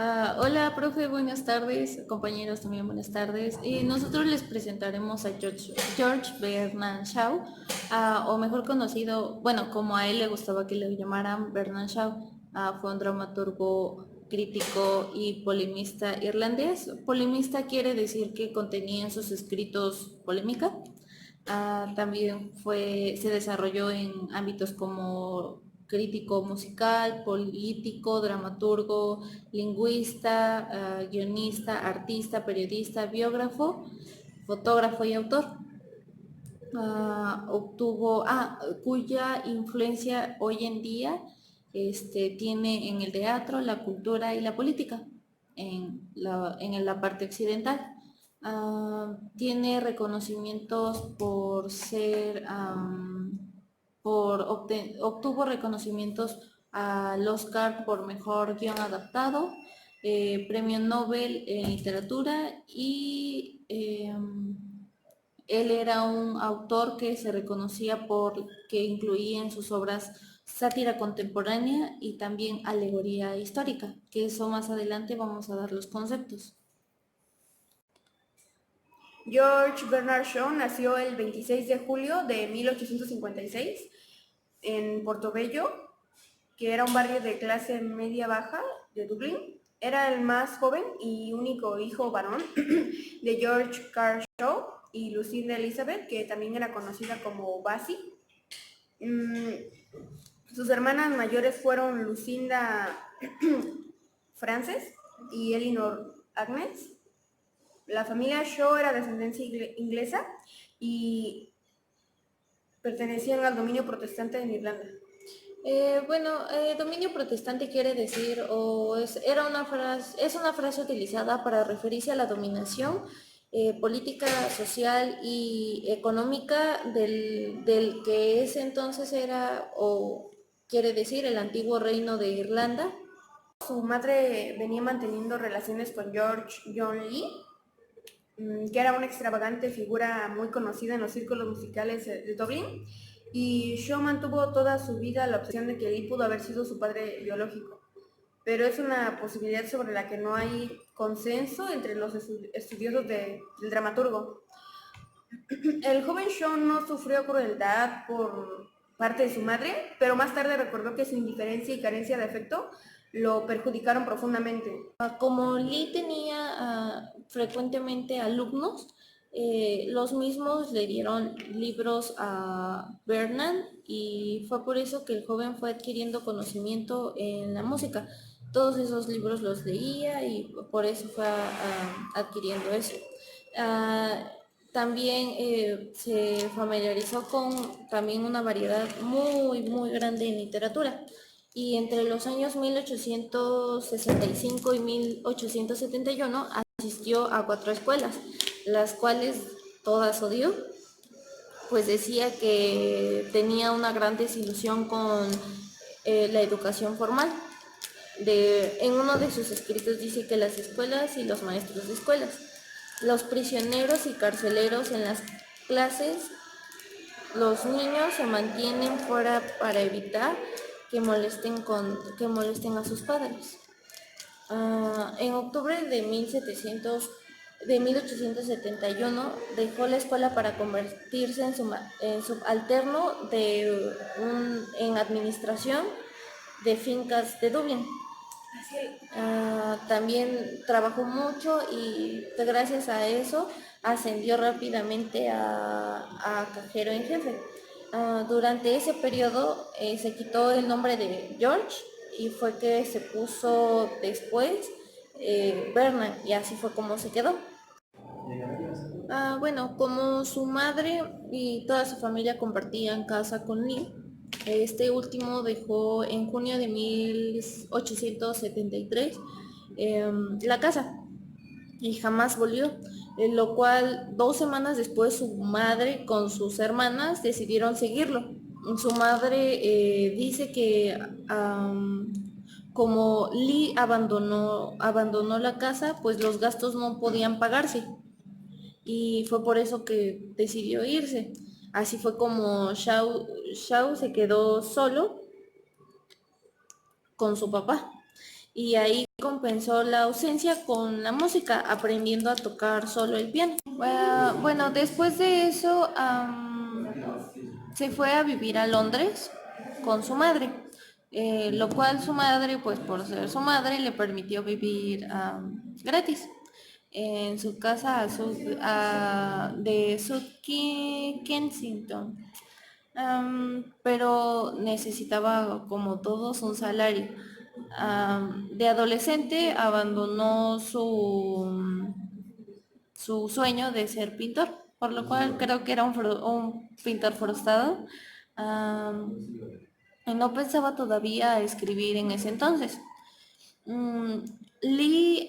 Hola, profe, buenas tardes, compañeros también buenas tardes. Nosotros les presentaremos a George Bernard Shaw, o mejor conocido, bueno, como a él le gustaba que le llamaran Bernard Shaw. Fue un dramaturgo, crítico y polemista irlandés. Polemista quiere decir que contenía en sus escritos polémica. También se desarrolló en ámbitos como crítico musical, político, dramaturgo, lingüista, guionista, artista, periodista, biógrafo, fotógrafo y autor. Cuya influencia hoy en día tiene en el teatro, la cultura y la política en la parte occidental. Tiene reconocimientos por ser, obtuvo reconocimientos al Oscar por mejor guión adaptado, premio Nobel en literatura y él era un autor que se reconocía por que incluía en sus obras sátira contemporánea y también alegoría histórica, que eso más adelante vamos a dar los conceptos. George Bernard Shaw nació el 26 de julio de 1856 en Portobello, que era un barrio de clase media-baja de Dublín. Era el más joven y único hijo varón de George Carr Shaw y Lucinda Elizabeth, que también era conocida como Basie. Sus hermanas mayores fueron Lucinda Frances y Eleanor Agnes. La familia Shaw era de ascendencia inglesa y pertenecían al dominio protestante en Irlanda. Dominio protestante quiere decir, es una frase utilizada para referirse a la dominación política, social y económica del que ese entonces era, o quiere decir, el antiguo reino de Irlanda. Su madre venía manteniendo relaciones con George John Lee, que era una extravagante figura muy conocida en los círculos musicales de Dublín, y Shaw mantuvo toda su vida la obsesión de que Lee pudo haber sido su padre biológico, pero es una posibilidad sobre la que no hay consenso entre los estudiosos del dramaturgo. El joven Shaw no sufrió crueldad por parte de su madre, pero más tarde recordó que su indiferencia y carencia de afecto lo perjudicaron profundamente. Como Lee tenía frecuentemente alumnos, los mismos le dieron libros a Bernard y fue por eso que el joven fue adquiriendo conocimiento en la música. Todos esos libros los leía y por eso fue adquiriendo eso. También se familiarizó con también una variedad muy grande en literatura y entre los años 1865 y 1871 asistió a 4 escuelas, las cuales todas odió, pues decía que tenía una gran desilusión con la educación formal. En uno de sus escritos dice que las escuelas y los maestros de escuelas, los prisioneros y carceleros en las clases, los niños se mantienen fuera para evitar que molesten a sus padres. En octubre de 1871 dejó la escuela para convertirse en subalterno en administración de fincas de Dublín. También trabajó mucho y gracias a eso ascendió rápidamente a cajero en jefe. Durante ese periodo se quitó el nombre de George y fue que se puso después Bernard y así fue como se quedó. Como su madre y toda su familia compartían casa con Lee, este último dejó en junio de 1873 la casa y jamás volvió, lo cual 2 semanas después su madre con sus hermanas decidieron seguirlo. Su madre dice que como Lee abandonó la casa, pues los gastos no podían pagarse y fue por eso que decidió irse. Así fue como Shaw se quedó solo con su papá. y ahí compensó la ausencia con la música, aprendiendo a tocar solo el piano. Bueno, después de eso se fue a vivir a Londres con su madre, lo cual su madre, pues por ser su madre, le permitió vivir gratis en su casa de South Kensington. Pero necesitaba, como todos, un salario. De adolescente abandonó su sueño de ser pintor, por lo cual creo que era un pintor frustrado. Am, y no pensaba todavía escribir en ese entonces. Mm, Lee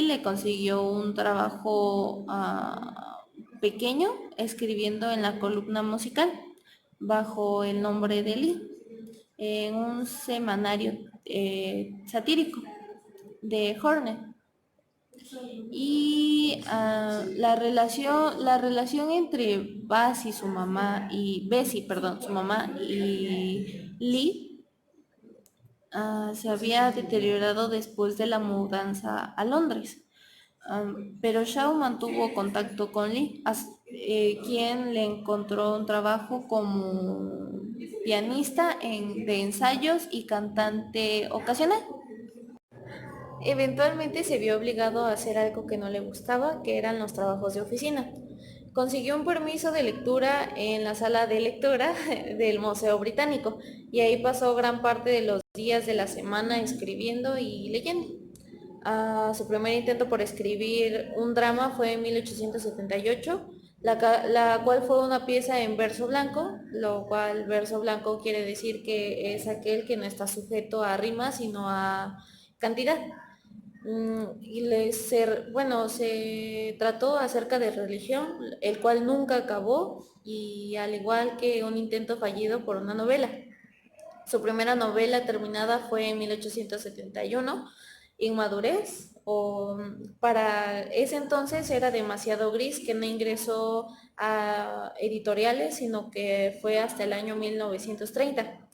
le consiguió un trabajo pequeño escribiendo en la columna musical bajo el nombre de Lee en un semanario satírico de Hornet. Y la relación entre Bessie, perdón, su mamá y Lee se había deteriorado después de la mudanza a Londres. Pero Shaw mantuvo contacto con Lee, quien le encontró un trabajo como pianista de ensayos y cantante ocasional. Eventualmente se vio obligado a hacer algo que no le gustaba, que eran los trabajos de oficina. Consiguió un permiso de lectura en la sala de lectura del Museo Británico y ahí pasó gran parte de los días de la semana escribiendo y leyendo. Su primer intento por escribir un drama fue en 1878, la cual fue una pieza en verso blanco, lo cual verso blanco quiere decir que es aquel que no está sujeto a rima, sino a cantidad. Se trató acerca de religión, el cual nunca acabó, y al igual que un intento fallido por una novela. Su primera novela terminada fue en 1871, Inmadurez, para ese entonces era demasiado gris, que no ingresó a editoriales, sino que fue hasta el año 1930.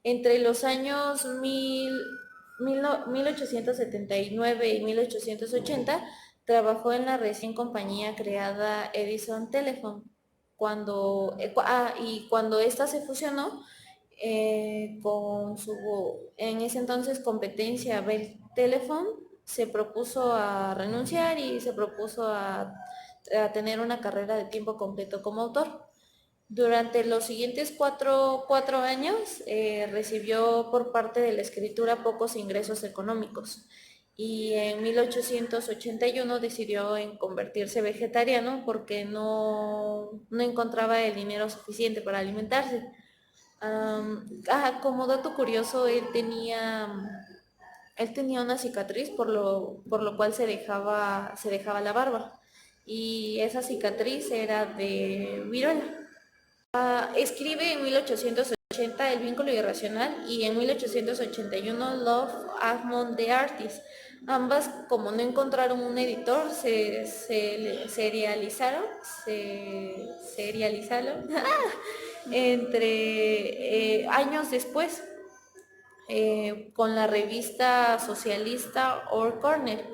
Entre los años 1879 y 1880 trabajó en la recién compañía creada Edison Telephone. Y cuando esta se fusionó con su en ese entonces competencia Bell Telephone, se propuso a renunciar y se propuso a tener una carrera de tiempo completo como autor. Durante los siguientes cuatro años recibió por parte de la escritura pocos ingresos económicos y en 1881 decidió en convertirse vegetariano porque no encontraba el dinero suficiente para alimentarse. Como dato curioso, él tenía una cicatriz por lo cual se dejaba la barba, y esa cicatriz era de viruela. Escribe en 1880 El vínculo irracional y en 1881 Love Among the Artists. Ambas, como no encontraron un editor, se serializaron entre años después con la revista socialista Or Corner.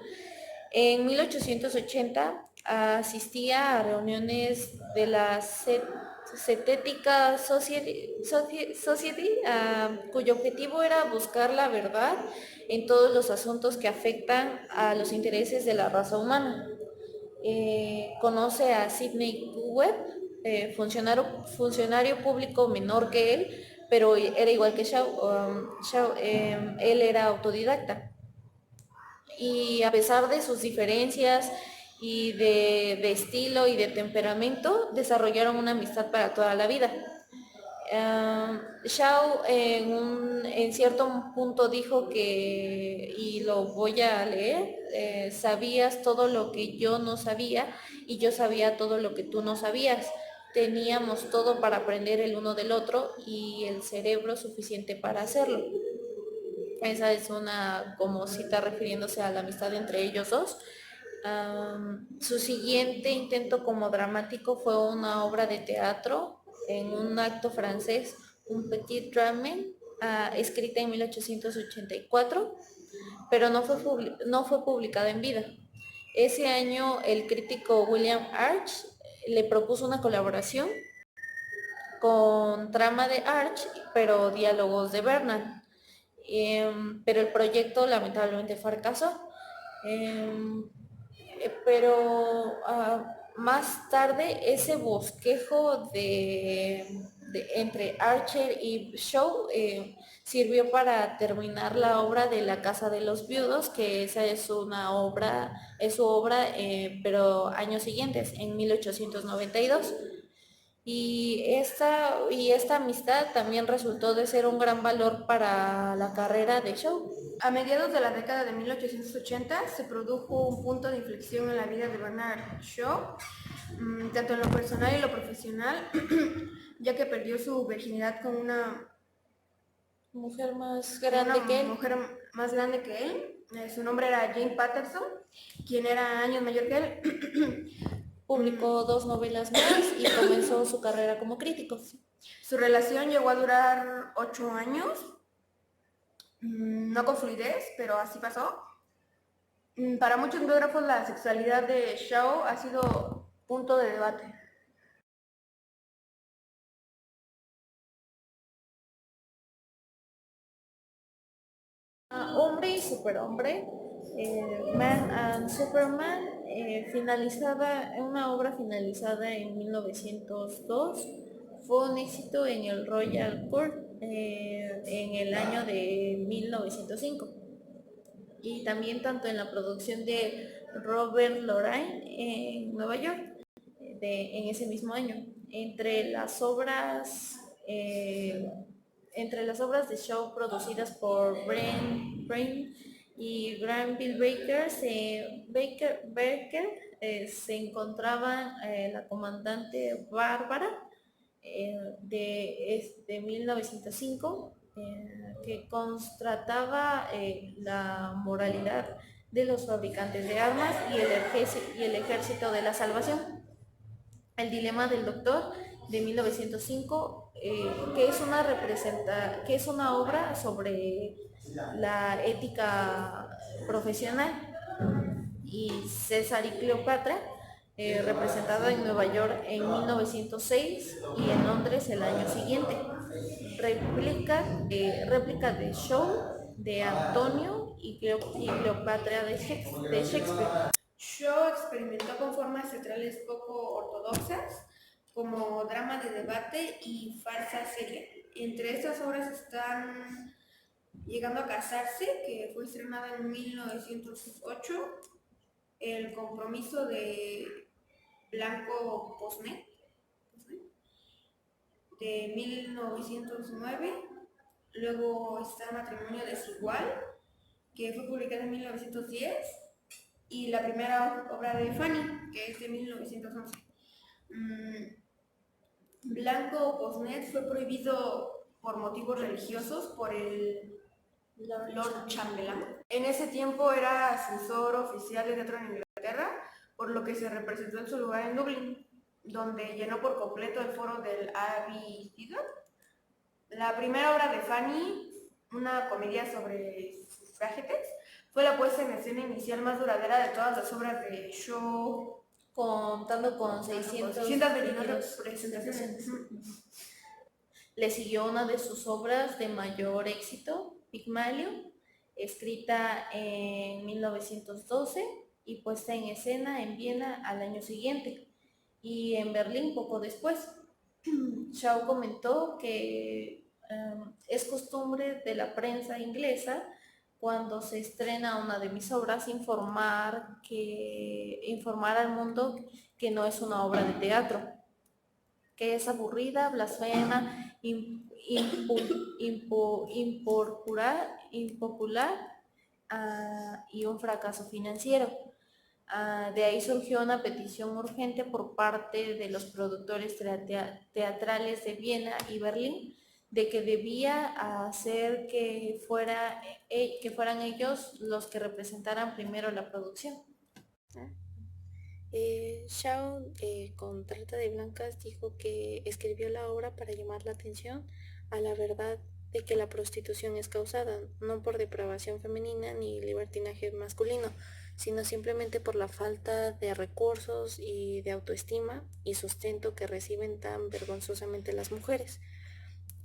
En 1880 asistía a reuniones de la Zetetica Society, cuyo objetivo era buscar la verdad en todos los asuntos que afectan a los intereses de la raza humana. Conoce a Sidney Webb, funcionario público menor que él, pero era igual que Shaw. Él era autodidacta y a pesar de sus diferencias y de estilo y de temperamento, desarrollaron una amistad para toda la vida. Shaw en cierto punto dijo que, y lo voy a leer, sabías todo lo que yo no sabía y yo sabía todo lo que tú no sabías. Teníamos todo para aprender el uno del otro y el cerebro suficiente para hacerlo. Esa es una como cita refiriéndose a la amistad entre ellos dos. Su siguiente intento como dramático fue una obra de teatro en un acto francés, un petit drame, escrita en 1884. pero no fue publicada en vida. Ese año el crítico William Arch le propuso una colaboración con trama de Arch, pero diálogos de Bernard. Pero el proyecto lamentablemente fracasó. Pero más tarde ese bosquejo entre Archer y Shaw sirvió para terminar la obra de La Casa de los Viudos, que esa es su obra, pero años siguientes, en 1892. Y esta amistad también resultó de ser un gran valor para la carrera de Shaw. A mediados de la década de 1880 se produjo un punto de inflexión en la vida de Bernard Shaw, tanto en lo personal y lo profesional, ya que perdió su virginidad con una mujer más grande que él. Su nombre era Jane Patterson, quien era años mayor que él. Publicó 2 novelas más y comenzó su carrera como crítico. Su relación llegó a durar 8 años, no con fluidez, pero así pasó. Para muchos biógrafos la sexualidad de Shaw ha sido punto de debate. Hombre y Superhombre, Man and Superman, una obra finalizada en 1902, fue un éxito en el Royal Court en el año de 1905, y también tanto en la producción de Robert Lorraine en Nueva York en ese mismo año. Entre las obras de Shaw producidas por Brain y Granville Baker, se encontraban la comandante Bárbara de 1905, que constataba la moralidad de los fabricantes de armas y el ejército de la salvación. El dilema del doctor de 1905, que es una obra sobre la ética profesional, y César y Cleopatra, representada en Nueva York en 1906 y en Londres el año siguiente. Réplica de Shaw, de Antonio y Cleopatra de Shakespeare. Shaw experimentó con formas teatrales poco ortodoxas, como drama de debate y farsa seria. Entre estas obras están Llegando a casarse, que fue estrenada en 1908, El compromiso de Blanco Posnet, de 1909. Luego está Matrimonio Desigual, que fue publicada en 1910, y la primera obra de Fanny, que es de 1911. Blanco Posnet fue prohibido por motivos religiosos por el Lord Chamberlain. En ese tiempo era asesor oficial de teatro en Inglaterra, por lo que se representó en su lugar en Dublín, donde llenó por completo el foro del Abbey Theatre. La primera obra de Fanny, una comedia sobre sufragetes, fue la puesta en escena inicial más duradera de todas las obras de Shaw, contando con 629 representaciones. Le siguió una de sus obras de mayor éxito, Pigmalión, escrita en 1912 y puesta en escena en Viena al año siguiente y en Berlín poco después. Shaw comentó que es costumbre de la prensa inglesa, cuando se estrena una de mis obras, informar al mundo que no es una obra de teatro, que es aburrida, blasfema, impopular y un fracaso financiero. De ahí surgió una petición urgente por parte de los productores teatrales de Viena y Berlín de que debía hacer que fueran ellos los que representaran primero la producción. Shaw, con Trata de Blancas, dijo que escribió la obra para llamar la atención a la verdad de que la prostitución es causada no por depravación femenina ni libertinaje masculino, sino simplemente por la falta de recursos y de autoestima y sustento que reciben tan vergonzosamente las mujeres,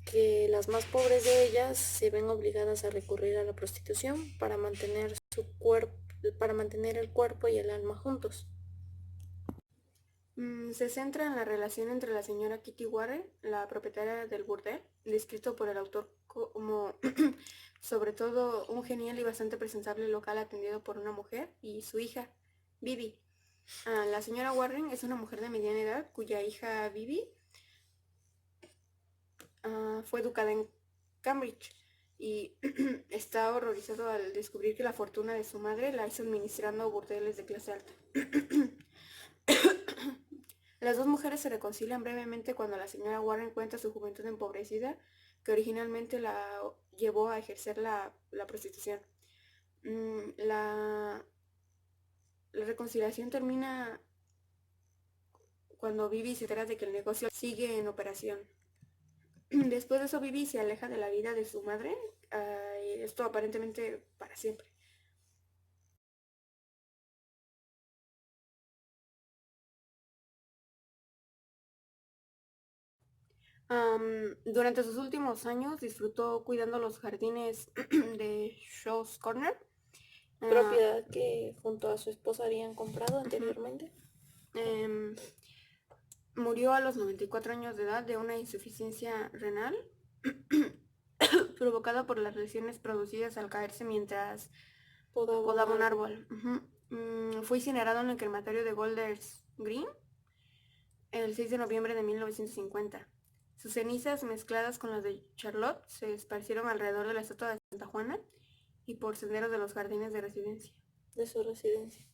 que las más pobres de ellas se ven obligadas a recurrir a la prostitución para mantener su cuerpo, para mantener el cuerpo y el alma juntos. Se centra en la relación entre la señora Kitty Warren, la propietaria del burdel, descrito por el autor como sobre todo un genial y bastante presentable local atendido por una mujer, y su hija, Bibi. La señora Warren es una mujer de mediana edad cuya hija Bibi fue educada en Cambridge y está horrorizado al descubrir que la fortuna de su madre la hizo administrando burdeles de clase alta. Las dos mujeres se reconcilian brevemente cuando la señora Warren cuenta su juventud empobrecida que originalmente la llevó a ejercer la prostitución. La reconciliación termina cuando Bibi se entera de que el negocio sigue en operación. Después de eso, Bibi se aleja de la vida de su madre, y esto aparentemente para siempre. Durante sus últimos años disfrutó cuidando los jardines de Shaw's Corner, Propiedad que junto a su esposa habían comprado anteriormente. Murió a los 94 años de edad de una insuficiencia renal provocada por las lesiones producidas al caerse mientras podaba un árbol. Fue incinerado en el crematorio de Golders Green el 6 de noviembre de 1950. Sus cenizas, mezcladas con las de Charlotte, se esparcieron alrededor de la estatua de Santa Juana y por senderos de los jardines de su residencia.